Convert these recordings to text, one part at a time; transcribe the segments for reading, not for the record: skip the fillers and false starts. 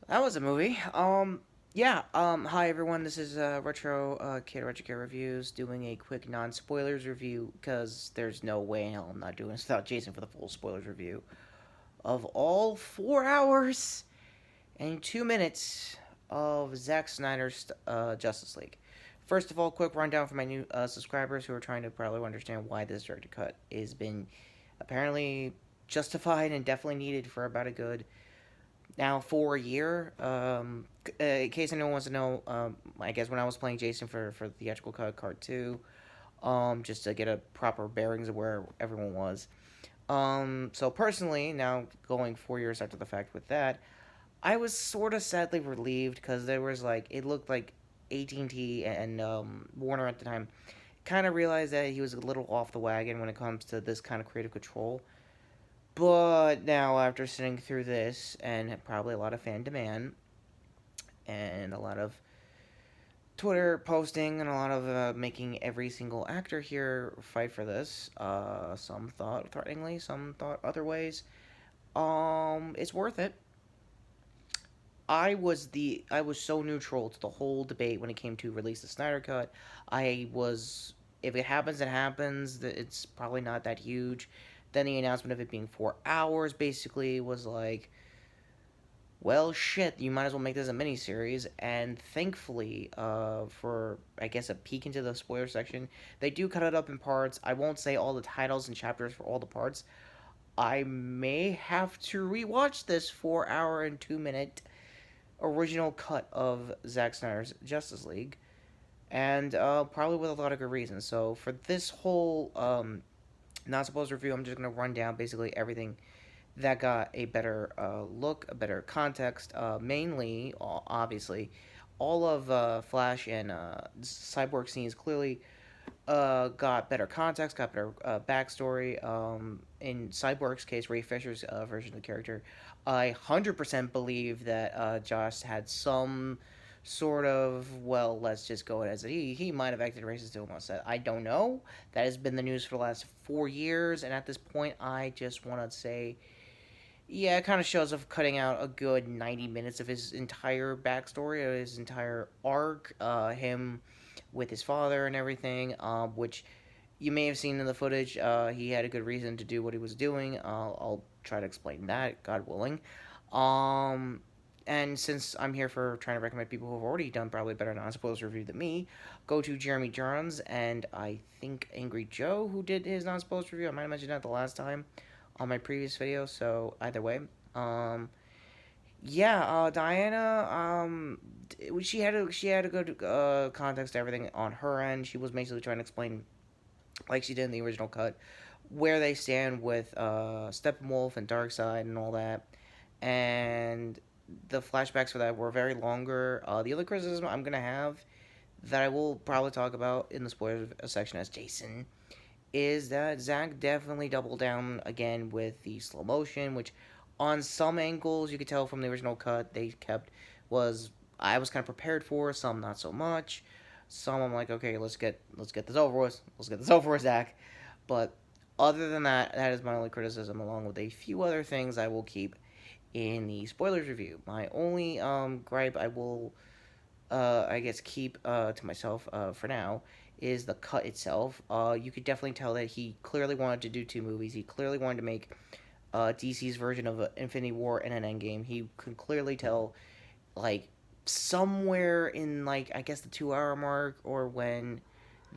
That was a movie. Yeah. Hi everyone. This is Retrokid Reviews doing a quick non-spoilers review because there's no way in hell I'm not doing this without Jason for the full spoilers review of all 4 hours and 2 minutes of Zack Snyder's Justice League. First of all, quick rundown for my new subscribers who are trying to probably understand why this director cut has been apparently justified and definitely needed for about a good now for a year. In case anyone wants to know, I guess when I was playing Jason for the theatrical cut card 2, just to get a proper bearings of where everyone was. So personally, now going 4 years after the fact with that, I was sort of sadly relieved because there was like it looked like AT&T and Warner at the time kind of realized that he was a little off the wagon when it comes to this kind of creative control. But now, after sitting through this and probably a lot of fan demand and a lot of Twitter posting and a lot of making every single actor here fight for this, some thought threateningly, some thought other ways. It's worth it. I was so neutral to the whole debate when it came to release the Snyder cut. I was if it happens, it happens. It's probably not that huge. Then the announcement of it being 4 hours basically was like, well, shit, you might as well make this a mini series. And thankfully, for I guess a peek into the spoiler section, they do cut it up in parts. I won't say all the titles and chapters for all the parts. I may have to rewatch this 4 hour and 2 minute original cut of Zack Snyder's Justice League, and probably with a lot of good reasons. So for this whole not supposed review, I'm just gonna run down basically everything that got a better look, a better context. Mainly, obviously, all of Flash and Cyborg scenes clearly got better context, got better backstory. In Cyborg's case, Ray Fisher's version of the character, I 100% believe that Josh had some sort of, well, let's just go as it. He might have acted racist to him on set. I don't know. That has been the news for the last 4 years, and at this point, I just want to say, yeah, it kind of shows of cutting out a good 90 minutes of his entire backstory, of his entire arc, him with his father and everything, which you may have seen in the footage. He had a good reason to do what he was doing. I'll try to explain that, God willing. Um, and since I'm here for trying to recommend people who have already done probably better non-spoilers review than me, go to Jeremy Johns and I think Angry Joe, who did his non-spoilers review. I might have mentioned that the last time on my previous video. So either way, um, yeah, Diana, she had a good context to everything on her end. She was basically trying to explain, like she did in the original cut, where they stand with Steppenwolf and Darkseid and all that, and the flashbacks for that were very longer. The other criticism I'm gonna have that I will probably talk about in the spoilers section as Jason is that Zack definitely doubled down again with the slow motion, which on some angles you could tell from the original cut they kept was I was kind of prepared for, some not so much. Some I'm like, okay, let's get this over with. Let's get this over with, Zack. But other than that, that is my only criticism, along with a few other things I will keep in the spoilers review. My only gripe I will I guess keep to myself for now is the cut itself. You could definitely tell that he clearly wanted to do two movies. He clearly wanted to make DC's version of Infinity War and an Endgame. He could clearly tell, like, somewhere in, like, I guess the 2 hour mark or when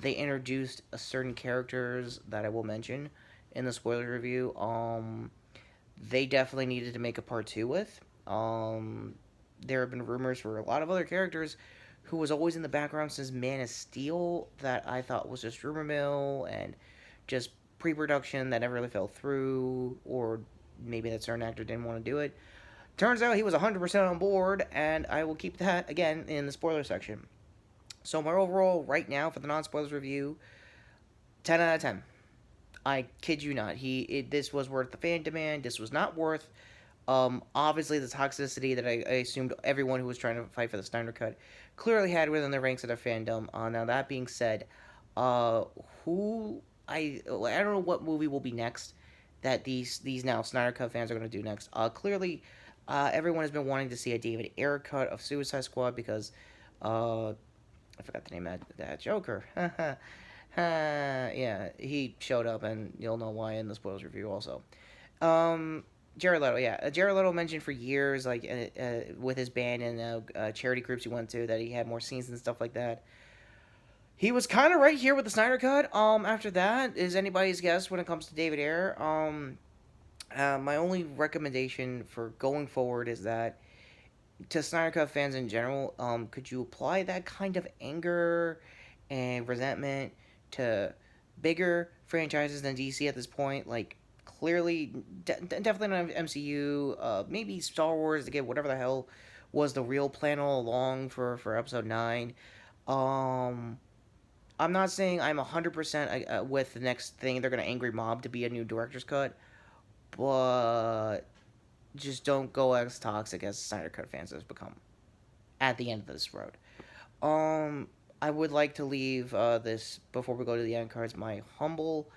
they introduced a certain characters that I will mention in the spoiler review, they definitely needed to make a part two with. There have been rumors for a lot of other characters who was always in the background since Man of Steel that I thought was just rumor mill and just pre-production that never really fell through, or maybe that certain actor didn't want to do it. Turns out he was 100% on board, and I will keep that again in the spoiler section. So my overall right now for the non-spoilers review, 10 out of 10. I kid you not. This was worth the fan demand. This was not worth obviously the toxicity that I assumed everyone who was trying to fight for the Snyder Cut clearly had within the ranks of their fandom. Now that being said, uh, who I don't know what movie will be next that these now Snyder Cut fans are going to do next. Clearly, Everyone has been wanting to see a David Ayer cut of Suicide Squad because, I forgot the name of that Joker. Yeah, he showed up, and you'll know why in the spoilers review also. Um, Jared Leto, yeah, Jared Leto mentioned for years, like with his band and charity groups he went to, that he had more scenes and stuff like that. He was kind of right here with the Snyder Cut. After that is anybody's guess when it comes to David Ayer. My only recommendation for going forward is that to Snyder Cut fans in general, could you apply that kind of anger and resentment to bigger franchises than DC at this point? Like, clearly, definitely not MCU. Maybe Star Wars to get whatever the hell was the real plan all along for Episode 9. Um, I'm not saying I'm 100% with the next thing they're going to Angry Mob to be a new director's cut, but just don't go as toxic as Snyder Cut fans have become at the end of this road. Um, I would like to leave this before we go to the end cards. My humble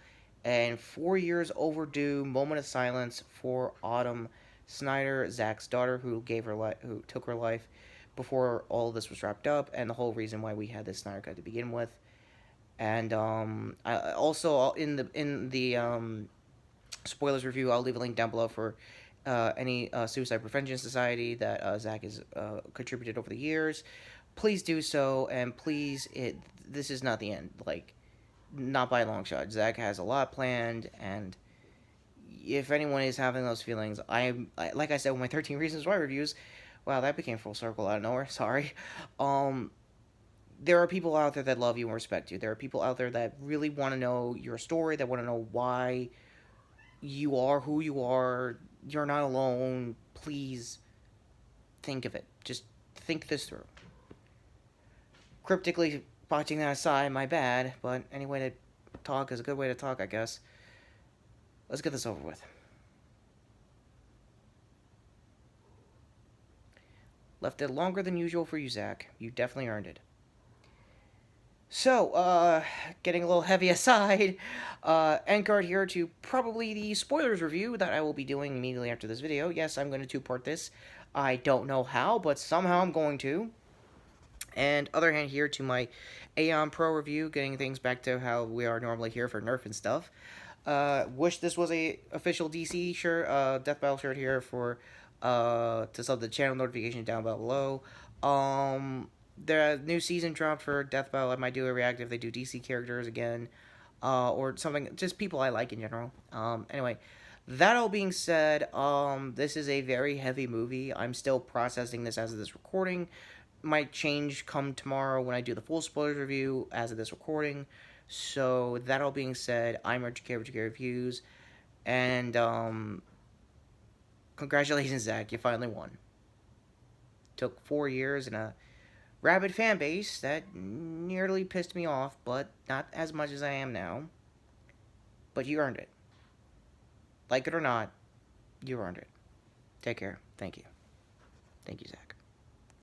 and 4 years overdue moment of silence for Autumn Snyder, Zack's daughter, who took her life before all of this was wrapped up, and the whole reason why we had this Snyder Cut to begin with. And I also in the spoilers review, I'll leave a link down below for any suicide prevention society that Zack has contributed over the years. Please do so, and please, this is not the end. Like, not by a long shot. Zack has a lot planned, and if anyone is having those feelings, like I said with my 13 Reasons Why reviews. Wow, that became full circle out of nowhere. Sorry. Um, there are people out there that love you and respect you. There are people out there that really want to know your story, that want to know why you are who you are. You're not alone. Please think of it. Just think this through. Cryptically botching that aside, my bad, but any way to talk is a good way to talk, I guess. Let's get this over with. Left it longer than usual for you, Zack. You definitely earned it. So, getting a little heavy aside, end card here to probably the spoilers review that I will be doing immediately after this video. Yes, I'm going to two-part this. I don't know how, but somehow I'm going to. And other hand here to my Aeon Pro review, getting things back to how we are normally here for Nerf and stuff. Wish this was a official DC shirt, Death Battle shirt here for, to sub the channel notification down below. The new season dropped for Death Battle. I might do a react if they do DC characters again, or something, just people I like in general. Anyway, that all being said, this is a very heavy movie. I'm still processing this as of this recording. Might change come tomorrow when I do the full spoilers review as of this recording. So, that all being said, I'm Retrokid Reviews, and, congratulations, Zack, you finally won. Took 4 years and a rabid fan base that nearly pissed me off, but not as much as I am now. But you earned it. Like it or not, you earned it. Take care. Thank you. Thank you, Zack.